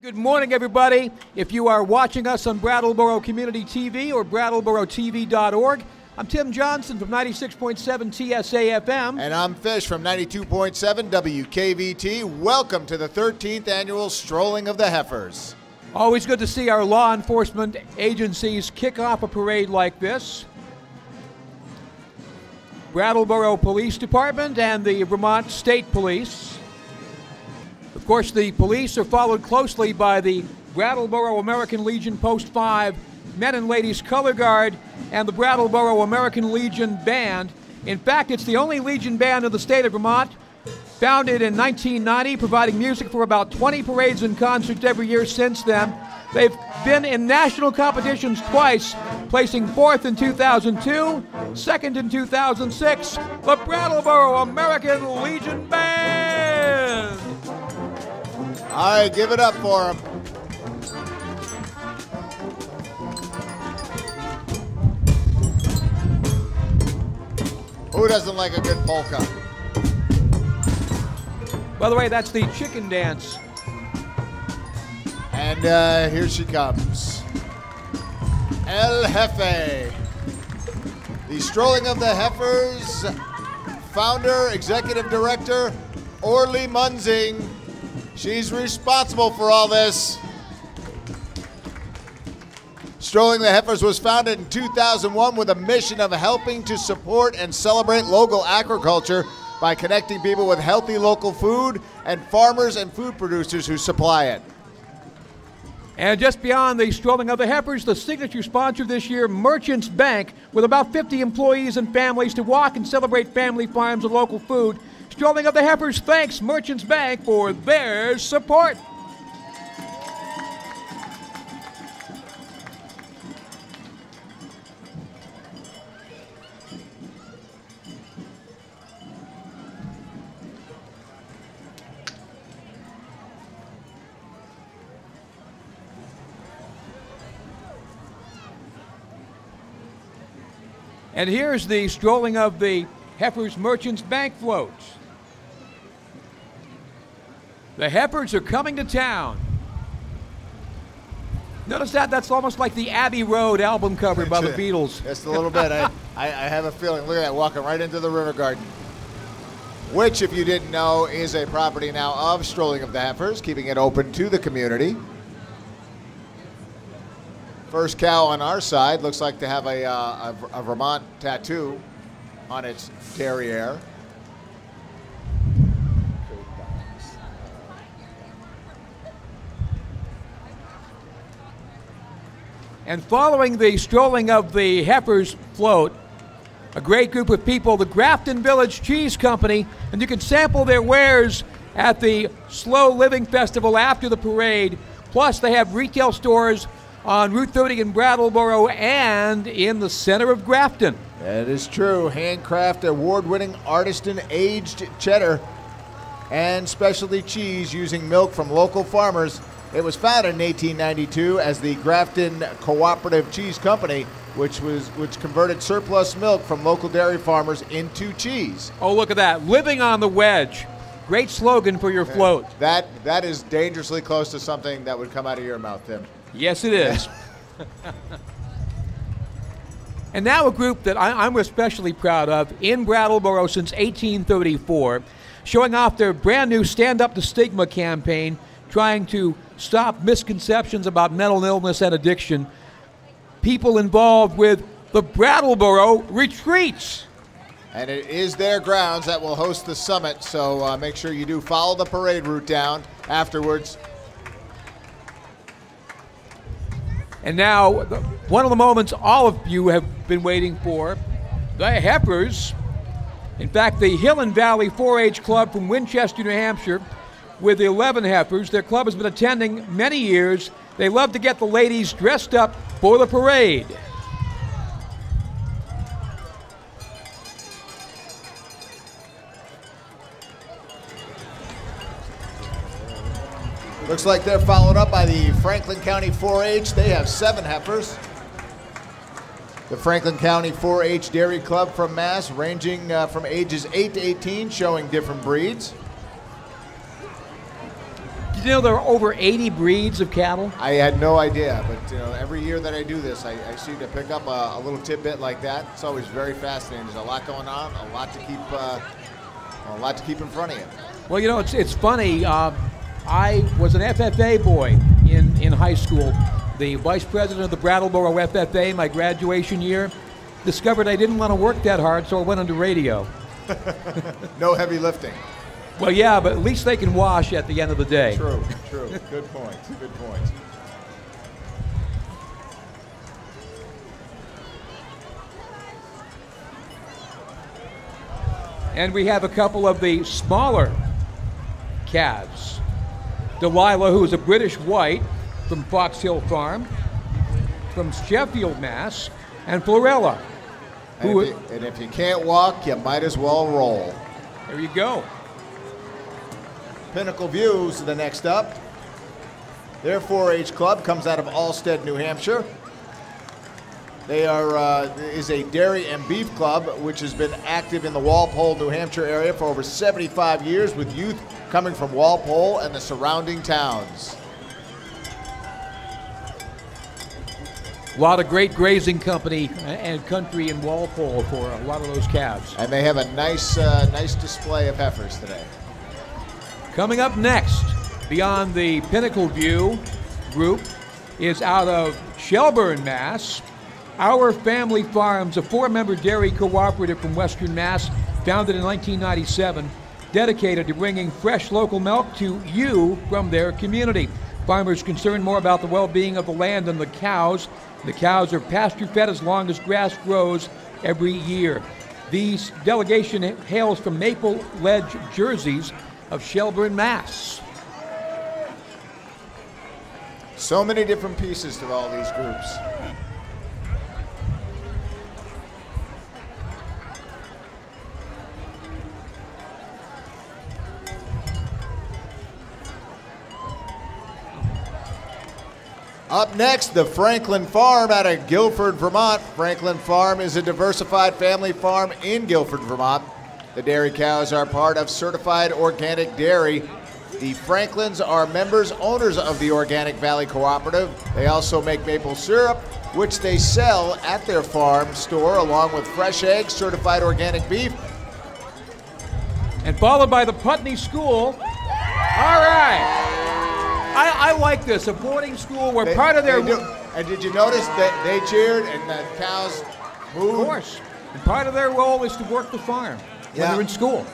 Good morning, everybody. If you are watching us on Brattleboro Community TV or BrattleboroTV.org, I'm Tim Johnson from 96.7 TSA FM. And I'm Fish from 92.7 WKVT. Welcome to the 13th annual Strolling of the Heifers. Always good to see our law enforcement agencies kick off a parade like this. Brattleboro Police Department and the Vermont State Police. Of course, the police are followed closely by the Brattleboro American Legion Post 5 Men and Ladies Color Guard and the Brattleboro American Legion Band. In fact, it's the only Legion band in the state of Vermont, founded in 1990, providing music for about 20 parades and concerts every year since then. They've been in national competitions twice, placing 4th in 2002, 2nd in 2006, the Brattleboro American Legion Band! All right, give it up for them. Who doesn't like a good polka? By the way, that's the chicken dance. And here she comes. El Jefe. The Strolling of the Heifers founder, executive director, Orly Munzing. She's responsible for all this. Strolling the Heifers was founded in 2001 with a mission of helping to support and celebrate local agriculture by connecting people with healthy local food and farmers and food producers who supply it. And just beyond the Strolling of the Heifers, the signature sponsor this year, Merchants Bank, with about 50 employees and families to walk and celebrate family farms and local food. Strolling of the Heifers thanks Merchants Bank for their support. And here's the Strolling of the Heifers Merchants Bank floats. The Heifers are coming to town. Notice that? That's almost like the Abbey Road album cover by the Beatles. Just a little bit. I have a feeling. Look at that, walking right into the river garden. Which, if you didn't know, is a property now of Strolling of the Heifers, keeping it open to the community. First cow on our side looks like to have a Vermont tattoo on its derriere. And following the Strolling of the Heifers float, a great group of people, the Grafton Village Cheese Company, and you can sample their wares at the Slow Living Festival after the parade. Plus, they have retail stores on Route 30 in Brattleboro and in the center of Grafton. That is true. Handcraft award-winning artisan aged cheddar and specialty cheese using milk from local farmers. It was founded in 1892 as the Grafton Cooperative Cheese Company, which converted surplus milk from local dairy farmers into cheese. Oh, look at that. Living on the wedge. Great slogan for your float. That is dangerously close to something that would come out of your mouth, Tim. Yes, it is. And now a group that I'm especially proud of in Brattleboro since 1834, showing off their brand new Stand Up to Stigma campaign, trying to stop misconceptions about mental illness and addiction. People involved with the Brattleboro Retreats. And it is their grounds that will host the summit, so make sure you do follow the parade route down afterwards. And now, one of the moments all of you have been waiting for, the Heifers. In fact, the Hill and Valley 4-H Club from Winchester, New Hampshire, with 11 Heifers. Their club has been attending many years. They love to get the ladies dressed up for the parade. Looks like they're followed up by the Franklin County 4-H. They have 7 Heifers. The Franklin County 4-H Dairy Club from Mass, ranging from ages 8 to 18, showing different breeds. you know there are over 80 breeds of cattle? I had no idea, but every year that I do this, I seem to pick up a little tidbit like that. It's always very fascinating. There's a lot going on, a lot to keep in front of you. Well, it's funny. I was an FFA boy in high school. The vice president of the Brattleboro FFA, my graduation year, discovered I didn't want to work that hard, so I went into radio. No heavy lifting. Well, yeah, but at least they can wash at the end of the day. True. Good point. Good point. And we have a couple of the smaller calves. Delilah, who is a British white from Fox Hill Farm, from Sheffield, Mass., and Florella. And if you can't walk, you might as well roll. There you go. Pinnacle Views, the next up. Their 4-H club comes out of Alstead, New Hampshire. They is a dairy and beef club which has been active in the Walpole, New Hampshire area for over 75 years, with youth coming from Walpole and the surrounding towns. A lot of great grazing company and country in Walpole for a lot of those calves. And they have a nice display of heifers today. Coming up next, beyond the Pinnacle View group, is out of Shelburne, Mass. Our Family Farms, a 4-member dairy cooperative from Western Mass, founded in 1997, dedicated to bringing fresh local milk to you from their community. Farmers concerned more about the well-being of the land than the cows. The cows are pasture-fed as long as grass grows every year. This delegation hails from Maple Ledge, Jerseys of Shelburne, Mass. So many different pieces to all these groups. Up next, the Franklin Farm out of Guilford, Vermont. Franklin Farm is a diversified family farm in Guilford, Vermont. The dairy cows are part of Certified Organic Dairy. The Franklins are members, owners of the Organic Valley Cooperative. They also make maple syrup, which they sell at their farm store, along with fresh eggs, certified organic beef. And followed by the Putney School. All right. I like this, a boarding school where part of their... And did you notice that they cheered and the cows moved? Of course. And part of their role is to work the farm when they're in school.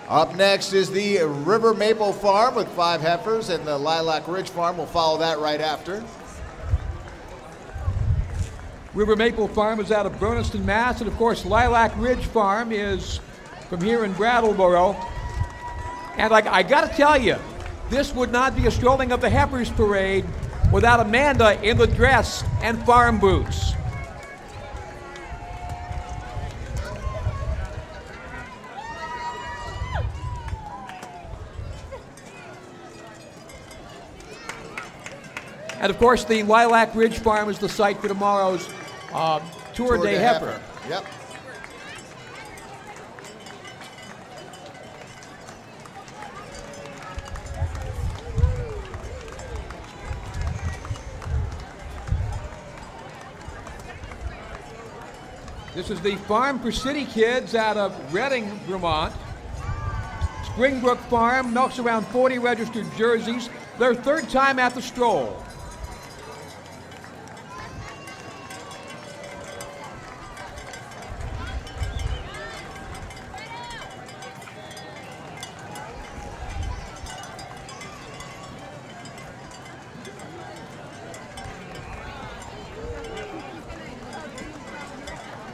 Up next is the River Maple Farm with 5 heifers, and the Lilac Ridge Farm will follow that right after. River Maple Farm is out of Burniston, Mass. And of course, Lilac Ridge Farm is from here in Brattleboro. And I got to tell you, this would not be a Strolling of the Heifers parade without Amanda in the dress and farm boots. And of course, the Lilac Ridge Farm is the site for tomorrow's Tour de Heifer. Yep. This is the Farm for City Kids out of Reading, Vermont. Springbrook Farm milks around 40 registered jerseys. Their 3rd time at the stroll.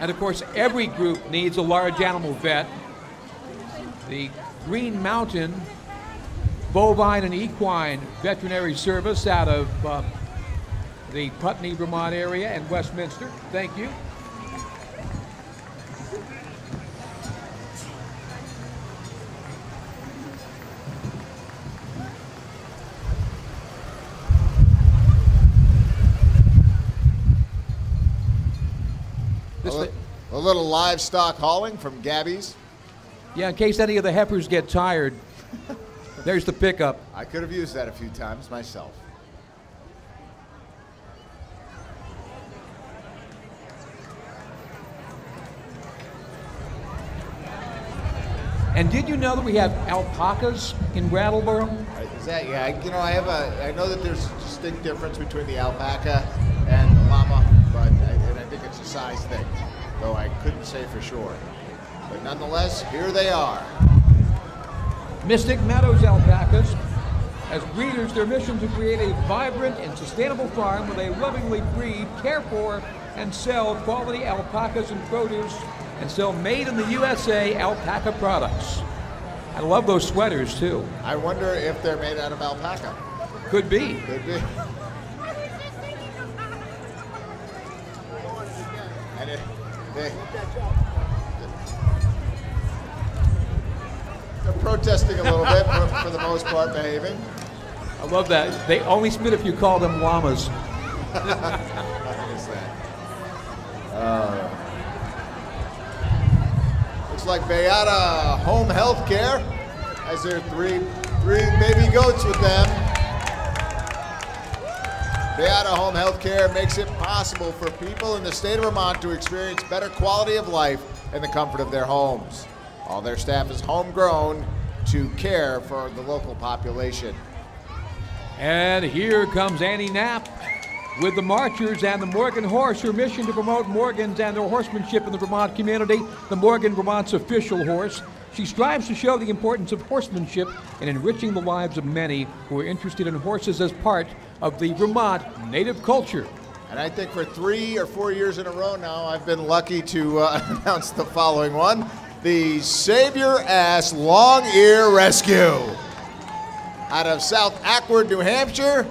And of course, every group needs a large animal vet. The Green Mountain Bovine and Equine Veterinary Service out of the Putney, Vermont area and Westminster. Thank you. little livestock hauling from Gabby's. Yeah, in case any of the heifers get tired, there's the pickup. I could have used that a few times myself. And did you know that we have alpacas in Brattleboro? Is that, yeah, I know that there's a distinct difference between the alpaca and the llama, but I think it's a size thing, though I couldn't say for sure. But nonetheless, here they are. Mystic Meadows alpacas. As breeders, their mission to create a vibrant and sustainable farm where they lovingly breed, care for, and sell quality alpacas and produce, and sell made in the USA alpaca products. I love those sweaters too. I wonder if they're made out of alpaca. Could be. Could be. And they're protesting a little bit, for the most part, behaving. I love that. They only spit if you call them llamas. What is that? Looks like Beata Home Health Care has their three baby goats with them. Beata Home Health Care makes it possible for people in the state of Vermont to experience better quality of life in the comfort of their homes. All their staff is homegrown to care for the local population. And here comes Annie Knapp with the Marchers and the Morgan Horse, her mission to promote Morgans and their horsemanship in the Vermont community. The Morgan, Vermont's official horse. She strives to show the importance of horsemanship in enriching the lives of many who are interested in horses as part of the Vermont native culture. And I think for 3 or 4 years in a row now, I've been lucky to announce the following one. The Save Your Ass Long Ear Rescue. Out of South Acworth, New Hampshire,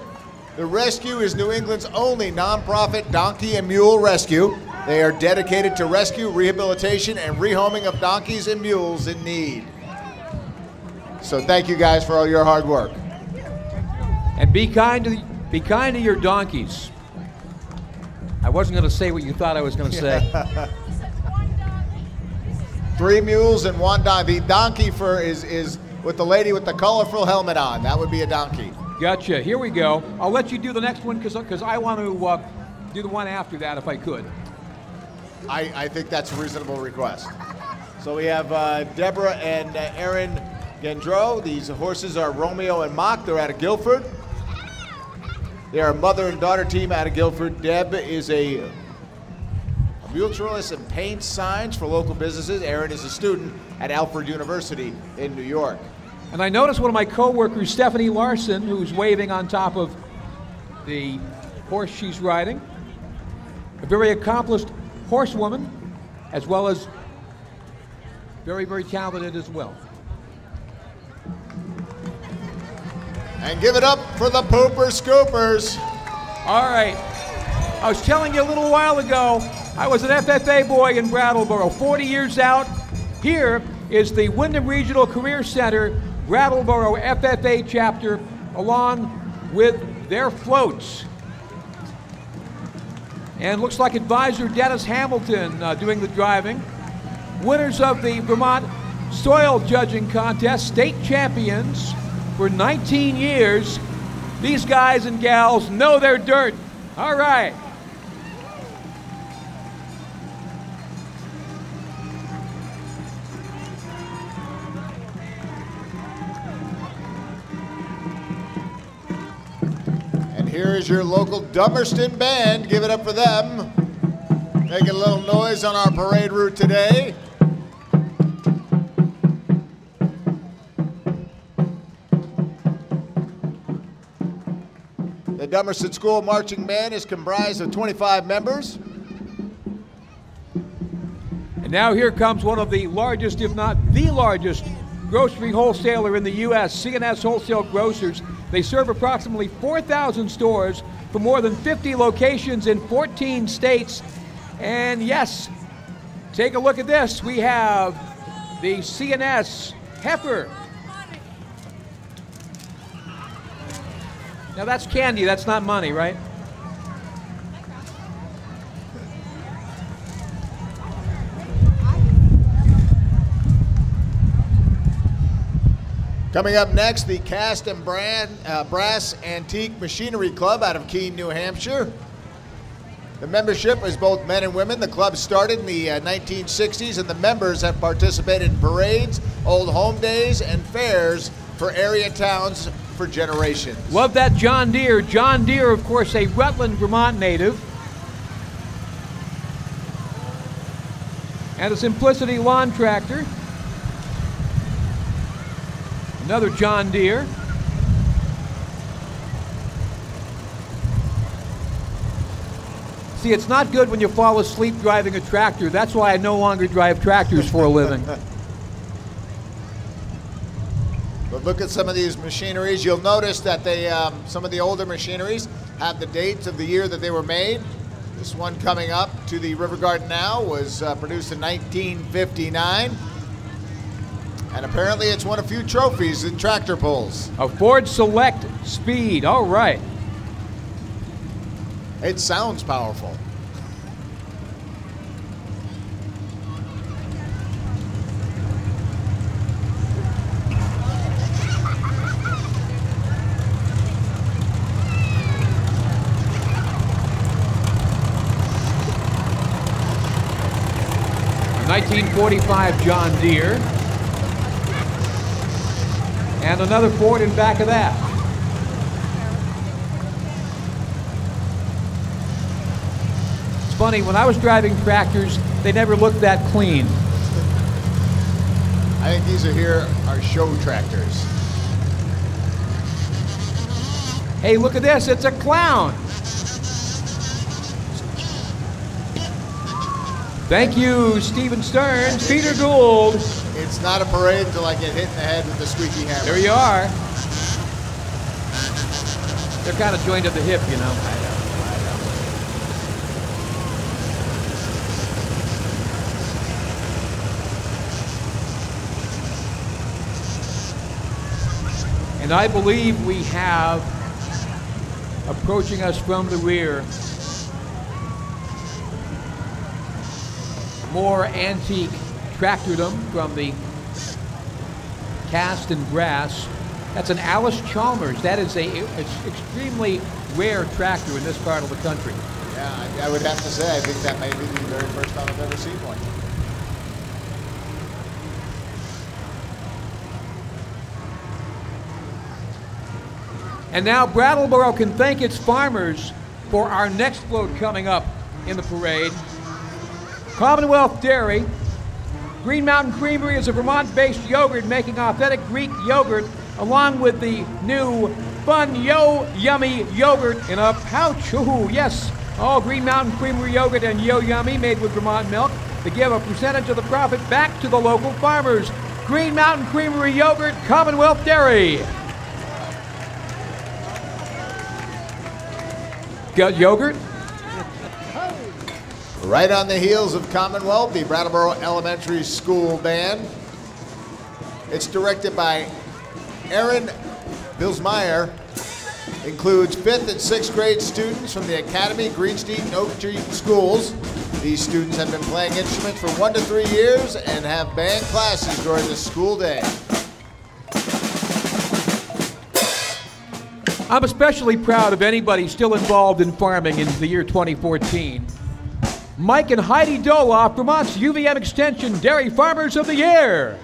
the rescue is New England's only nonprofit donkey and mule rescue. They are dedicated to rescue, rehabilitation, and rehoming of donkeys and mules in need. So thank you guys for all your hard work. And be kind to your donkeys. I wasn't going to say what you thought I was going to say. 3 mules and 1 donkey. The donkey is with the lady with the colorful helmet on. That would be a donkey. Gotcha. Here we go. I'll let you do the next one because I want to do the one after that if I could. I think that's a reasonable request. So we have Deborah and Aaron Gendreau. These horses are Romeo and Mock. They're out of Guilford. They are a mother and daughter team out of Guilford. Deb is a mutualist and paints signs for local businesses. Aaron is a student at Alfred University in New York. And I noticed one of my co-workers, Stephanie Larson, who's waving on top of the horse she's riding. A very accomplished horsewoman, as well as very, very talented as well. And give it up for the Pooper Scoopers. All right. I was telling you a little while ago, I was an FFA boy in Brattleboro, 40 years out. Here is the Wyndham Regional Career Center Brattleboro FFA chapter, along with their floats. And looks like advisor Dennis Hamilton doing the driving. Winners of the Vermont Soil Judging Contest, state champions for 19 years. These guys and gals know their dirt. All right. Here is your local Dummerston band. Give it up for them. Making a little noise on our parade route today. The Dummerston School Marching Band is comprised of 25 members. And now here comes one of the largest, if not the largest, grocery wholesaler in the U.S., C&S Wholesale Grocers. They serve approximately 4,000 stores for more than 50 locations in 14 states. And yes, take a look at this. We have the C&S Heifer. Now that's candy, that's not money, right? Coming up next, the Cast and Brass Antique Machinery Club out of Keene, New Hampshire. The membership is both men and women. The club started in the 1960s, and the members have participated in parades, old home days, and fairs for area towns for generations. Love that John Deere. John Deere, of course, a Rutland, Vermont native. And a Simplicity lawn tractor. Another John Deere. See, it's not good when you fall asleep driving a tractor. That's why I no longer drive tractors for a living. But look at some of these machineries. You'll notice that they, some of the older machineries have the dates of the year that they were made. This one coming up to the River Garden now was produced in 1959. And apparently it's won a few trophies in tractor pulls. A Ford Select Speed, all right. It sounds powerful. A 1945 John Deere. And another Ford in back of that. It's funny, when I was driving tractors, they never looked that clean. I think these are show tractors. Hey, look at this, it's a clown. Thank you, Stephen Stearns, Peter Gould. It's not a parade until I get hit in the head with the squeaky hammer. There you are. They're kind of joined at the hip, you know. And I believe we have, approaching us from the rear, more antique tractordom from the Cast and Brass. That's an Alice Chalmers. That is it's extremely rare tractor in this part of the country. Yeah, I would have to say, I think that may be the very first time I've ever seen one. And now Brattleboro can thank its farmers for our next float coming up in the parade. Commonwealth Dairy. Green Mountain Creamery is a Vermont-based yogurt making authentic Greek yogurt along with the new fun Yo Yummy yogurt in a pouch. Ooh, yes, all Green Mountain Creamery yogurt and Yo Yummy made with Vermont milk to give a percentage of the profit back to the local farmers. Green Mountain Creamery yogurt, Commonwealth Dairy. Got yogurt? Right on the heels of Commonwealth, the Brattleboro Elementary School Band. It's directed by Aaron Bilsmeyer. Includes 5th and 6th grade students from the Academy, Greenstein, and Oak Tree schools. These students have been playing instruments for 1 to 3 years and have band classes during the school day. I'm especially proud of anybody still involved in farming in the year 2014. Mike and Heidi Doloff, Vermont's UVM Extension Dairy Farmers of the Year.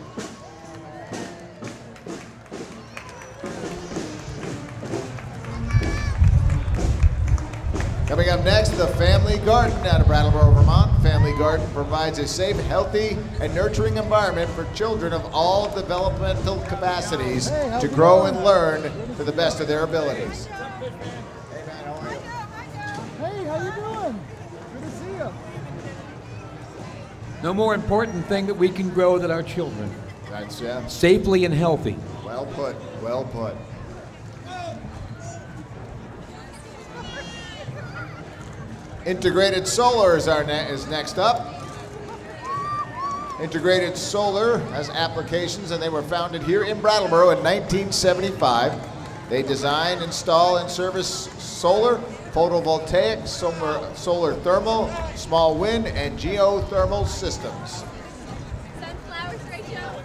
Coming up next, the Family Garden out of Brattleboro, Vermont. Family Garden provides a safe, healthy, and nurturing environment for children of all developmental capacities to grow and learn to the best of their abilities. Hey, how you doing? Good to see you. No more important thing that we can grow than our children. That's, yeah. Safely and healthy. Well put, well put. Integrated Solar is next up. Integrated Solar has applications, and they were founded here in Brattleboro in 1975. They design, install, and service solar, photovoltaic, solar thermal, small wind, and geothermal systems. Sunflowers, Rachel.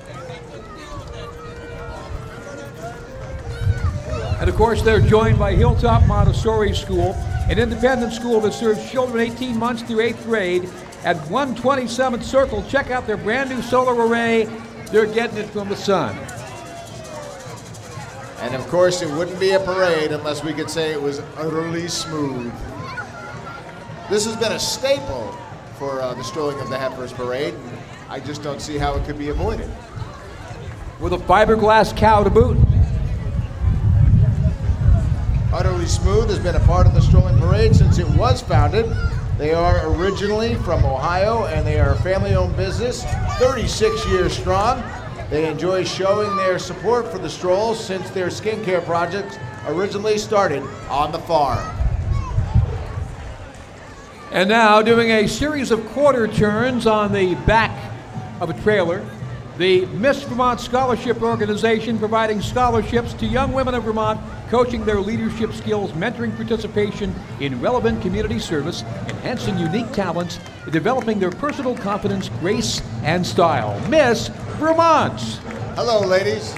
And of course, they're joined by Hilltop Montessori School, an independent school that serves children 18 months through 8th grade at 127th Circle. Check out their brand new solar array. They're getting it from the sun. And of course, it wouldn't be a parade unless we could say it was utterly smooth. This has been a staple for the Strolling of the Heifers parade. And I just don't see how it could be avoided. With a fiberglass cow to boot. Utterly Smooth has been a part of the Strolling Parade since it was founded. They are originally from Ohio, and they are a family-owned business, 36 years strong. They enjoy showing their support for the strolls since their skincare projects originally started on the farm. And now, doing a series of quarter turns on the back of a trailer, the Miss Vermont Scholarship Organization providing scholarships to young women of Vermont, coaching their leadership skills, mentoring participation in relevant community service, enhancing unique talents, and developing their personal confidence, grace, and style. Miss Vermont. Hello, ladies.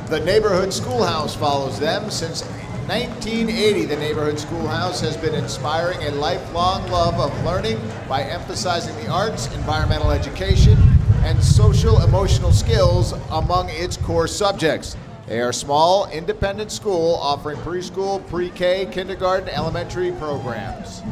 The Neighborhood Schoolhouse follows them. Since 1980, the Neighborhood Schoolhouse has been inspiring a lifelong love of learning by emphasizing the arts, environmental education, and social-emotional skills among its core subjects. They are a small, independent school offering preschool, pre-K, kindergarten, elementary programs.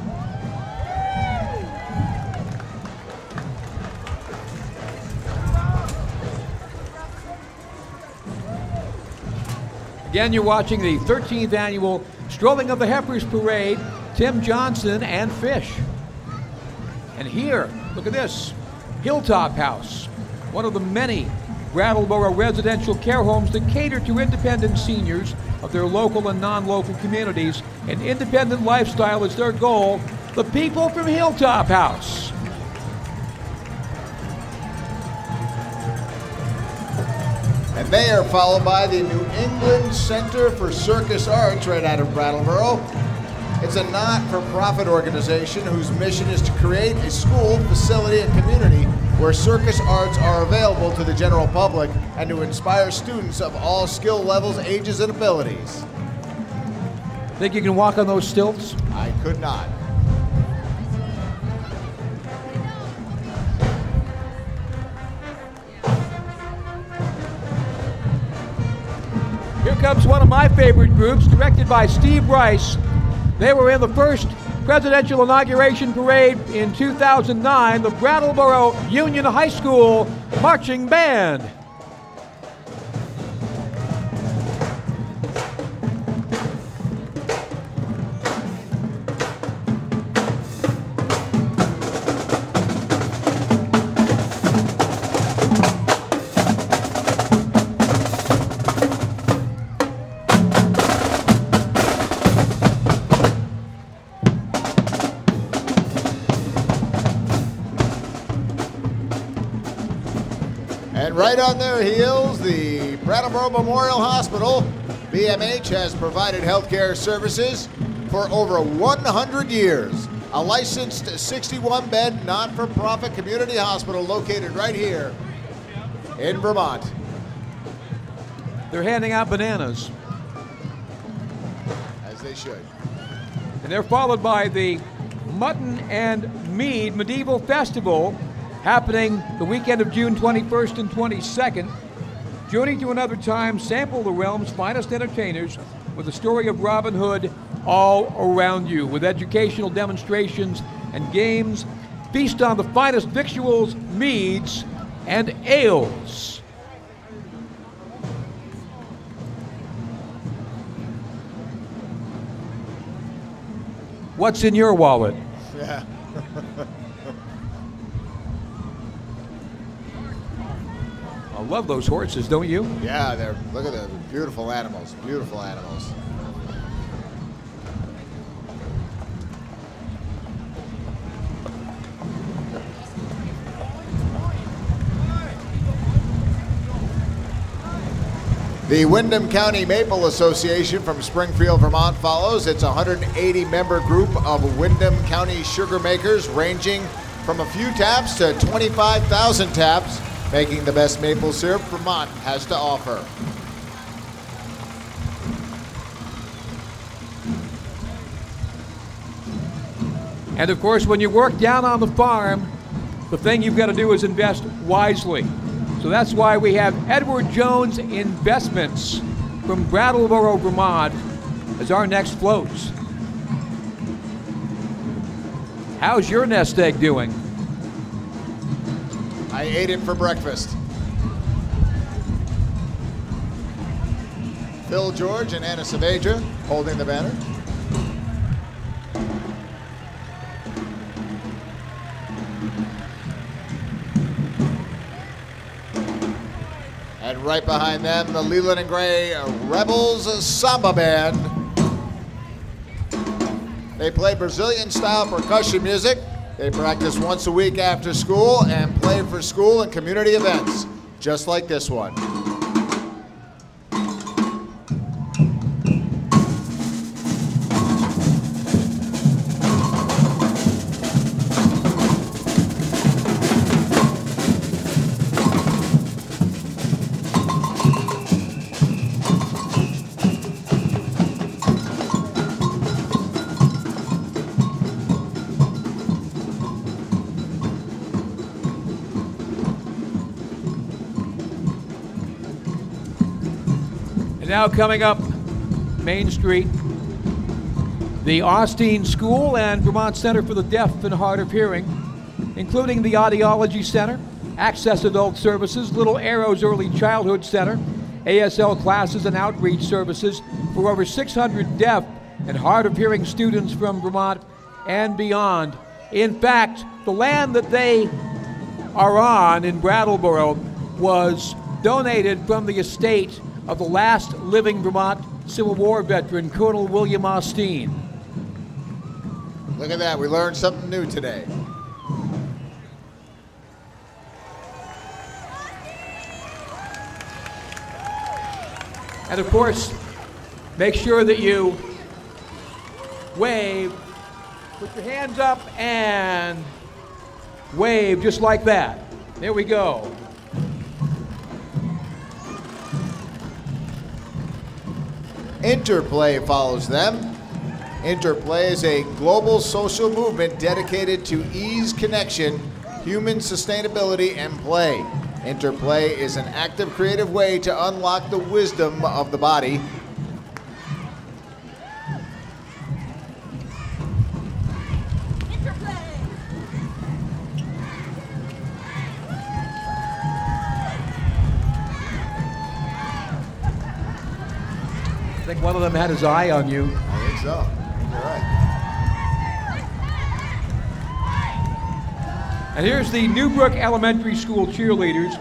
Again, you're watching the 13th annual Strolling of the Heifers Parade, Tim Johnson and Fish. And here, look at this, Hilltop House, one of the many Brattleboro residential care homes that cater to independent seniors of their local and non-local communities. An independent lifestyle is their goal. The people from Hilltop House. And they are followed by the New England Center for Circus Arts right out of Brattleboro. It's a not-for-profit organization whose mission is to create a school, facility, and community where circus arts are available to the general public and to inspire students of all skill levels, ages, and abilities. Think you can walk on those stilts? I could not. Here comes one of my favorite groups, directed by Steve Rice. They were in the first presidential inauguration parade in 2009, the Brattleboro Union High School Marching Band. And right on their heels, the Brattleboro Memorial Hospital, BMH, has provided healthcare services for over 100 years. A licensed 61-bed, not-for-profit community hospital located right here in Vermont. They're handing out bananas. As they should. And they're followed by the Mutton and Mead Medieval Festival, happening the weekend of June 21st and 22nd. Journey to another time, sample the realm's finest entertainers with the story of Robin Hood all around you, with educational demonstrations and games. Feast on the finest victuals, meads, and ales. What's in your wallet? Yeah. I love those horses, don't you? Yeah, look at the beautiful animals, beautiful animals. The Windham County Maple Association from Springfield, Vermont follows. It's a 180-member group of Windham County sugar makers ranging From a few taps to 25,000 taps, making the best maple syrup Vermont has to offer. And of course, when you work down on the farm, the thing you've got to do is invest wisely. So that's why we have Edward Jones Investments from Brattleboro, Vermont, as our next floats. How's your nest egg doing? I ate it for breakfast. Phil George and Anna Saavedra holding the banner. And right behind them, the Leland and Gray Rebels Samba Band. They play Brazilian-style percussion music. They practice once a week after school and play for school and community events, just like this one. Now coming up Main Street, the Holstein School and Vermont Center for the Deaf and Hard of Hearing, including the Audiology Center, Access Adult Services, Little Arrows Early Childhood Center, ASL classes and outreach services for over 600 deaf and hard of hearing students from Vermont and beyond. In fact, the land that they are on in Brattleboro was donated from the estate of the last living Vermont Civil War veteran, Colonel William Holstein. Look at that, we learned something new today. And of course, make sure that you wave, put your hands up and wave just like that. There we go. Interplay follows them. Interplay is a global social movement dedicated to ease, connection, human sustainability, and play. Interplay is an active, creative way to unlock the wisdom of the body. I think one of them had his eye on you. I think so. You're right. And here's the Newbrook Elementary School cheerleaders.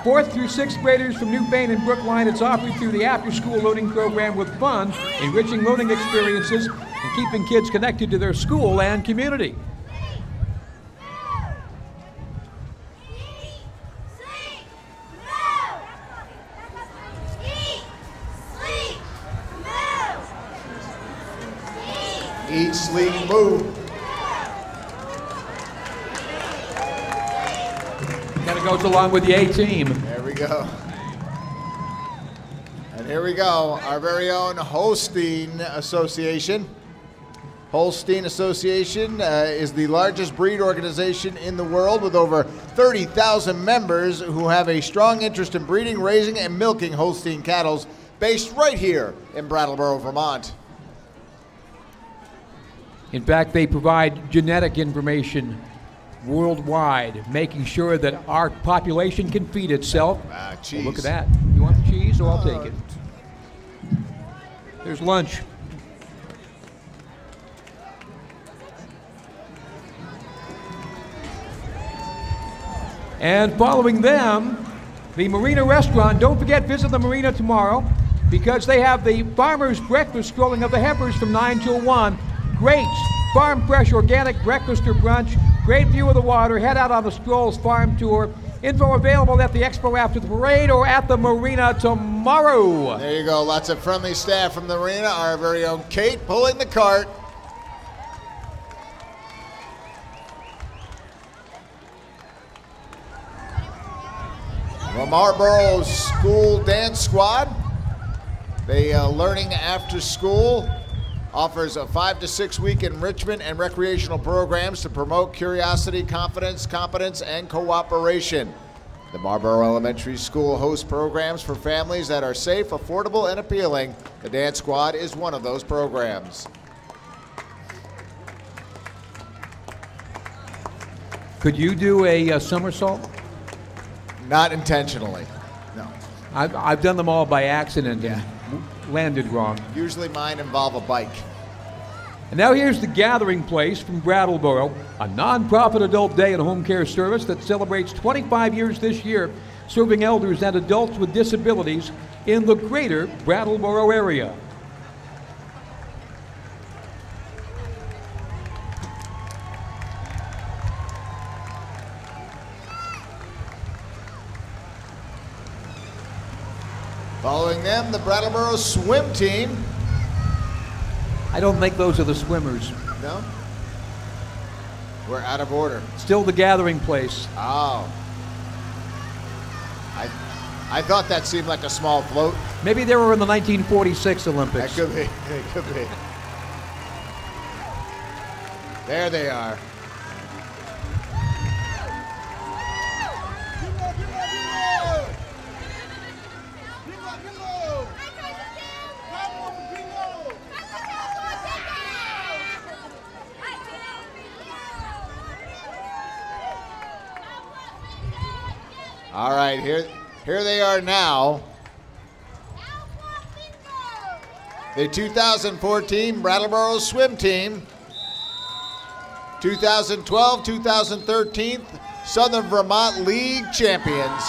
4th through 6th graders from Newfane and Brookline. It's offered through the after-school learning program with fun, enriching learning experiences, and keeping kids connected to their school and community. Eat, sleep, move. Kind of goes along with the A-team. There we go. And here we go, our very own Holstein Association. Holstein Association is the largest breed organization in the world with over 30,000 members who have a strong interest in breeding, raising, and milking Holstein cattle, based right here in Brattleboro, Vermont. In fact, they provide genetic information worldwide, making sure that our population can feed itself. Cheese. Oh, look at that. You want the cheese? Oh, I'll take it. There's lunch. And following them, the Marina Restaurant. Don't forget, visit the Marina tomorrow because they have the Farmer's Breakfast Strolling of the Heifers from 9 till 1. Great farm fresh organic breakfast or brunch. Great view of the water. Head out on the Strolls Farm Tour. Info available at the expo after the parade or at the Marina tomorrow. There you go. Lots of friendly staff from the Marina. Our very own Kate pulling the cart. The Marlboro School Dance Squad. They Learning After School offers a 5 to 6 week enrichment and recreational programs to promote curiosity, confidence, competence, and cooperation. The Marlboro Elementary School hosts programs for families that are safe, affordable, and appealing. The Dance Squad is one of those programs. Could you do a somersault? Not intentionally, no. I've done them all by accident and landed wrong. Usually mine involve a bike. And now here's the Gathering Place from Brattleboro, a non-profit adult day and home care service that celebrates 25 years this year, serving elders and adults with disabilities in the greater Brattleboro area. Following them, the Brattleboro swim team. I don't think those are the swimmers. No? We're out of order. Still the Gathering Place. Oh. I thought that seemed like a small float. Maybe they were in the 1946 Olympics. That could be. It could be. There they are. All right, here they are now. The 2014 Brattleboro swim team. 2012-2013 Southern Vermont League champions.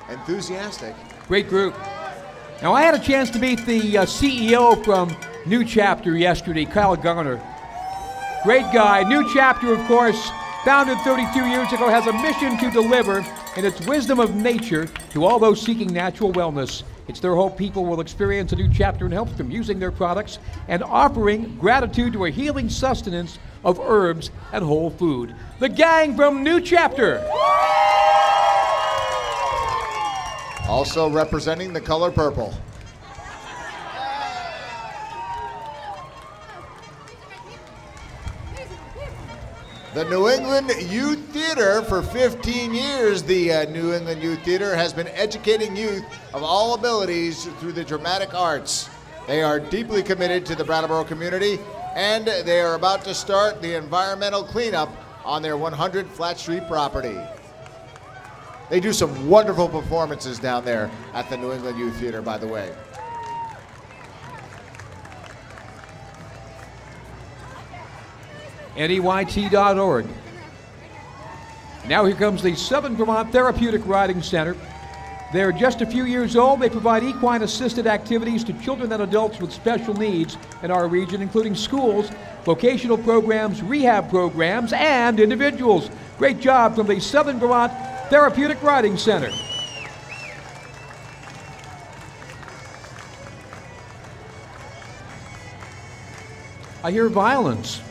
Enthusiastic. Great group. Now, I had a chance to meet the CEO from New Chapter yesterday, Kyle Garner. Great guy. New Chapter, of course, founded 32 years ago, has a mission to deliver in its wisdom of nature to all those seeking natural wellness. It's their hope people will experience a new chapter and help them using their products and offering gratitude to a healing sustenance of herbs and whole food. The gang from New Chapter. Also representing the color purple. The New England Youth Theater, for 15 years, the New England Youth Theater has been educating youth of all abilities through the dramatic arts. They are deeply committed to the Brattleboro community, and they are about to start the environmental cleanup on their 100 Flat Street property. They do some wonderful performances down there at the New England Youth Theater, by the way. NEYT.org. Now here comes the Southern Vermont Therapeutic Riding Center. They're just a few years old. They provide equine-assisted activities to children and adults with special needs in our region, including schools, vocational programs, rehab programs, and individuals. Great job from the Southern Vermont Therapeutic Riding Center. I hear violence.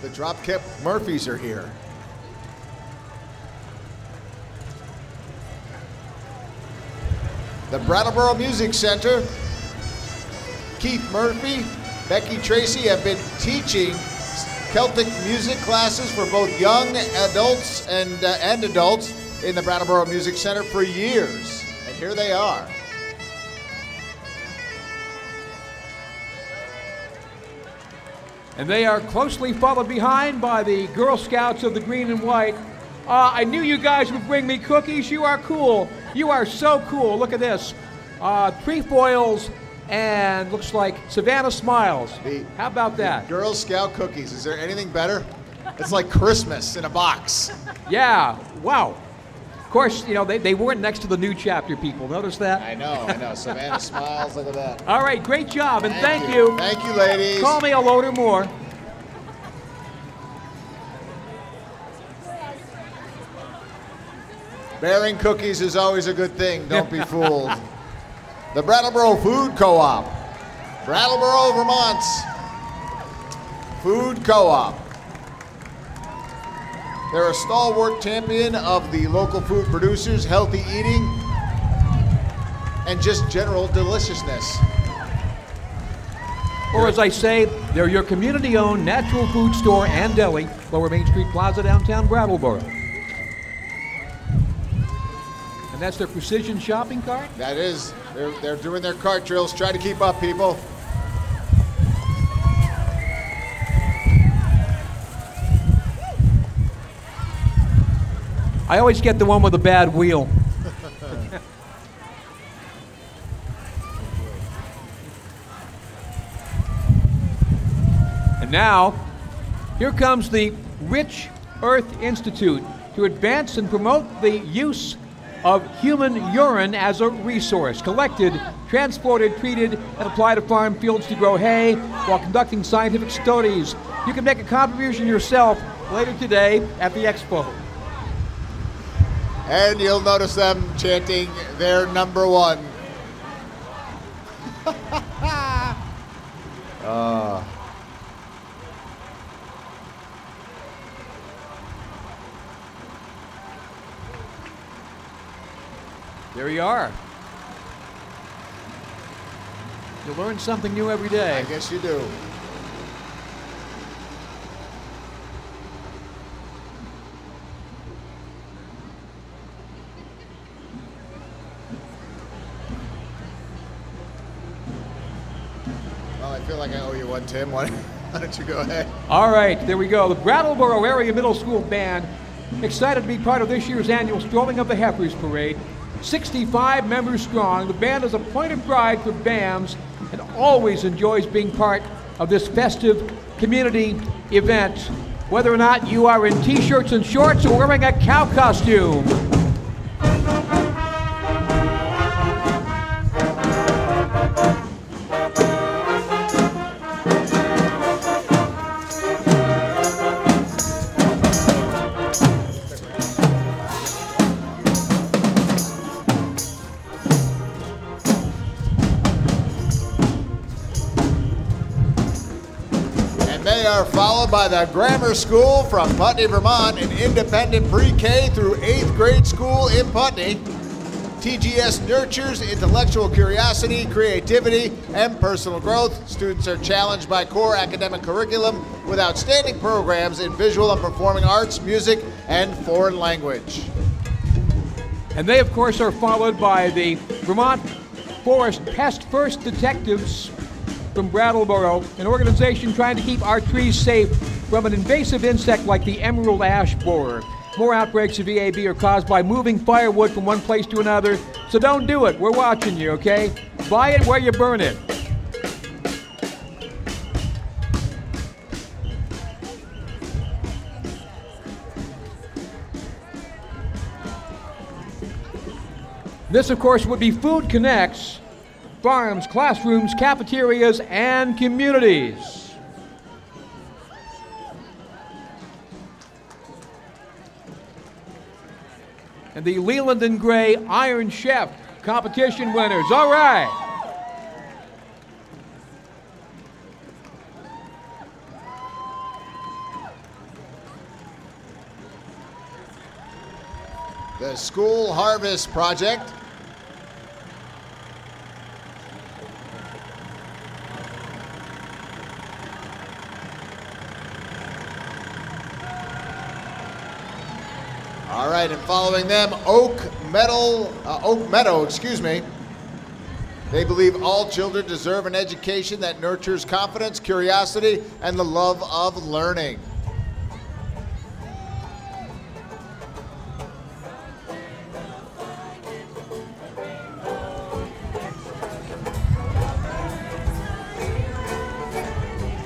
The Dropkick Murphys are here. The Brattleboro Music Center. Keith Murphy, Becky Tracy have been teaching Celtic music classes for both young adults and adults in the Brattleboro Music Center for years. And here they are. And they are closely followed behind by the Girl Scouts of the Green and White. I knew you guys would bring me cookies. You are cool. You are so cool. Look at this. Trefoils and looks like Savannah Smiles. How about that? Girl Scout cookies. Is there anything better? It's like Christmas in a box. Yeah. Wow. Of course, you know, they weren't next to the New Chapter people. Notice that? I know. Savannah Smiles. Look at that. All right. Great job. And thank you. Thank you, ladies. Call me. I'll order more. Bearing cookies is always a good thing. Don't be fooled. The Brattleboro Food Co-op. Brattleboro, Vermont's Food Co-op. They're a stalwart champion of the local food producers, healthy eating, and just general deliciousness. Or as I say, they're your community-owned natural food store and deli, Lower Main Street Plaza, downtown Brattleboro. And that's their precision shopping cart? That is. They're doing their cart drills. Try to keep up, people. I always get the one with a bad wheel. And now, here comes the Rich Earth Institute to advance and promote the use of human urine as a resource, collected, transported, treated, and applied to farm fields to grow hay while conducting scientific studies. You can make a contribution yourself later today at the expo. And you'll notice them chanting their number one. There you are. You learn something new every day. I guess you do. Well, I feel like I owe you one, Tim. Why don't you go ahead? All right, there we go. The Brattleboro Area Middle School Band, excited to be part of this year's annual Strolling of the Heifers parade. 65 members strong. The band is a point of pride for BAMs and always enjoys being part of this festive community event, whether or not you are in t-shirts and shorts or wearing a cow costume. They are followed by the Grammar School from Putney, Vermont, an independent pre-K through 8th grade school in Putney. TGS nurtures intellectual curiosity, creativity, and personal growth. Students are challenged by core academic curriculum with outstanding programs in visual and performing arts, music, and foreign language. And they, of course, are followed by the Vermont Forest Pest First Detectives from Brattleboro, an organization trying to keep our trees safe from an invasive insect like the emerald ash borer. More outbreaks of EAB are caused by moving firewood from one place to another, so don't do it. We're watching you, okay? Buy it where you burn it. This, of course, would be Food Connects, farms, classrooms, cafeterias, and communities. And the Leland and Gray Iron Chef competition winners. All right. The School Harvest Project. All right, and following them, Oak Meadow, excuse me. They believe all children deserve an education that nurtures confidence, curiosity, and the love of learning.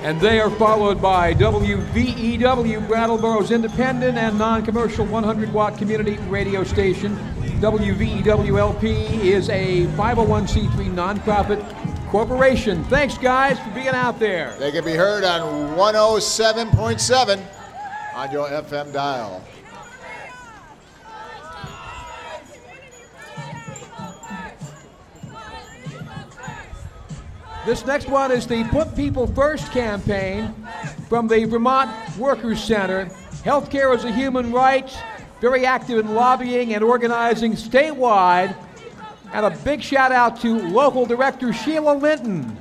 And they are followed by WVEW, Brattleboro's independent and non-commercial 100-watt community radio station. WVEW-LP is a 501c3 nonprofit corporation. Thanks, guys, for being out there. They can be heard on 107.7 on your FM dial. This next one is the Put People First campaign from the Vermont Workers Center. Healthcare is a human right, very active in lobbying and organizing statewide. And a big shout out to local director Sheila Linton.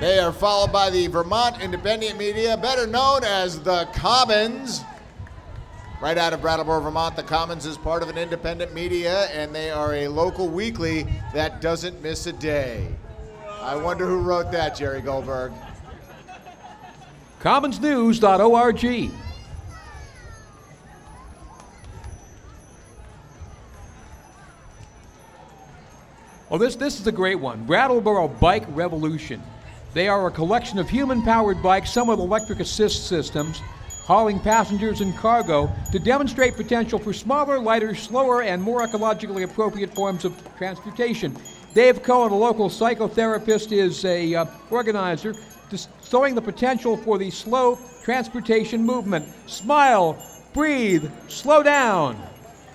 They are followed by the Vermont Independent Media, better known as the Commons. Right out of Brattleboro, Vermont, the Commons is part of an independent media, and they are a local weekly that doesn't miss a day. I wonder who wrote that, Jerry Goldberg. commonsnews.org. Well, this is a great one. Brattleboro Bike Revolution. They are a collection of human-powered bikes, some with electric assist systems, hauling passengers and cargo to demonstrate potential for smaller, lighter, slower, and more ecologically appropriate forms of transportation. Dave Cohen, a local psychotherapist, is a organizer showing the potential for the slow transportation movement. Smile, breathe, slow down.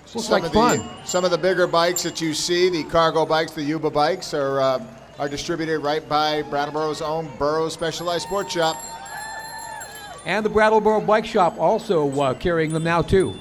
This looks like fun. Some of the bigger bikes that you see, the cargo bikes, the Yuba bikes, are distributed right by Brattleboro's own Burroughs Specialized Sports Shop. And the Brattleboro Bike Shop also carrying them now too.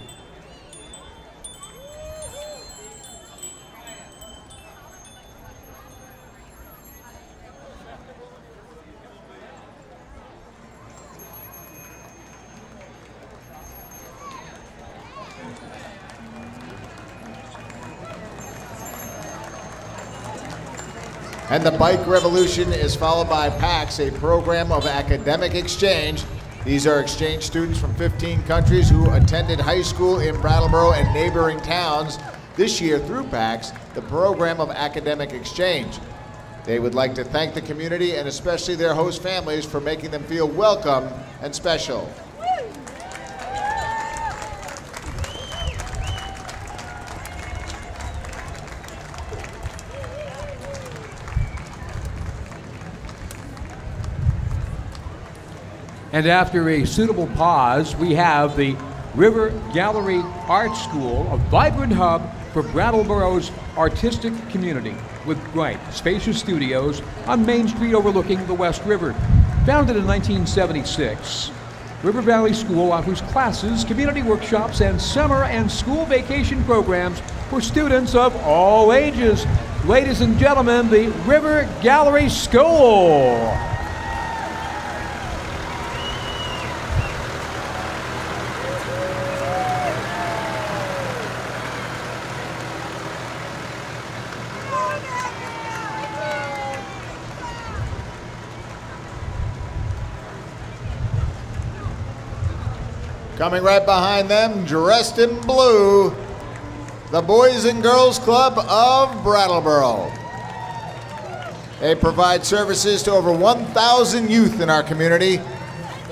And the Bike Revolution is followed by PAX, a program of academic exchange. These are exchange students from 15 countries who attended high school in Brattleboro and neighboring towns this year through PAX, the program of academic exchange. They would like to thank the community and especially their host families for making them feel welcome and special. And after a suitable pause, we have the River Gallery Art School, a vibrant hub for Brattleboro's artistic community with bright, spacious studios on Main Street overlooking the West River. Founded in 1976, River Valley School offers classes, community workshops, and summer and school vacation programs for students of all ages. Ladies and gentlemen, the River Gallery School. Coming right behind them, dressed in blue, the Boys and Girls Club of Brattleboro. They provide services to over 1,000 youth in our community.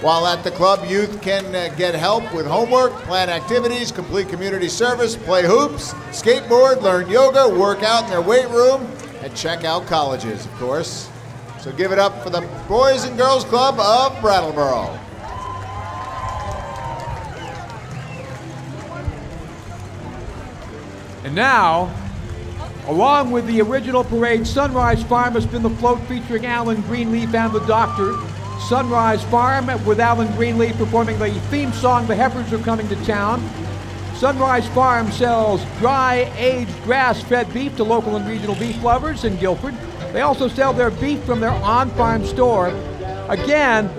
While at the club, youth can get help with homework, plan activities, complete community service, play hoops, skateboard, learn yoga, work out in their weight room, and check out colleges, of course. So give it up for the Boys and Girls Club of Brattleboro. And now, along with the original parade, Sunrise Farm has been the float featuring Alan Greenleaf and the Doctor. Sunrise Farm with Alan Greenleaf performing the theme song, The Heifers Are Coming to Town. Sunrise Farm sells dry, aged, grass-fed beef to local and regional beef lovers in Guilford. They also sell their beef from their on-farm store. Again,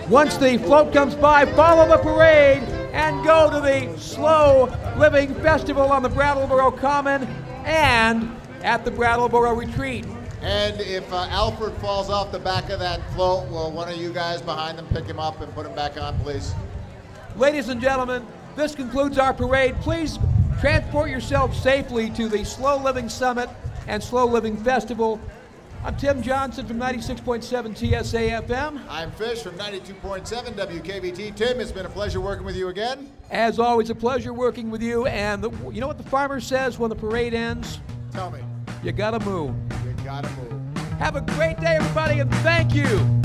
once the float comes by, follow the parade and go to the Slow Living Festival on the Brattleboro Common and at the Brattleboro Retreat. And if Alfred falls off the back of that float, will one of you guys behind them pick him up and put him back on, please? Ladies and gentlemen, this concludes our parade. Please transport yourself safely to the Slow Living Summit and Slow Living Festival. I'm Tim Johnson from 96.7 TSA FM. I'm Fish from 92.7 WKVT. Tim, it's been a pleasure working with you again. As always, a pleasure working with you. And you know what the farmer says when the parade ends? Tell me. You gotta move. You gotta move. Have a great day, everybody, and thank you.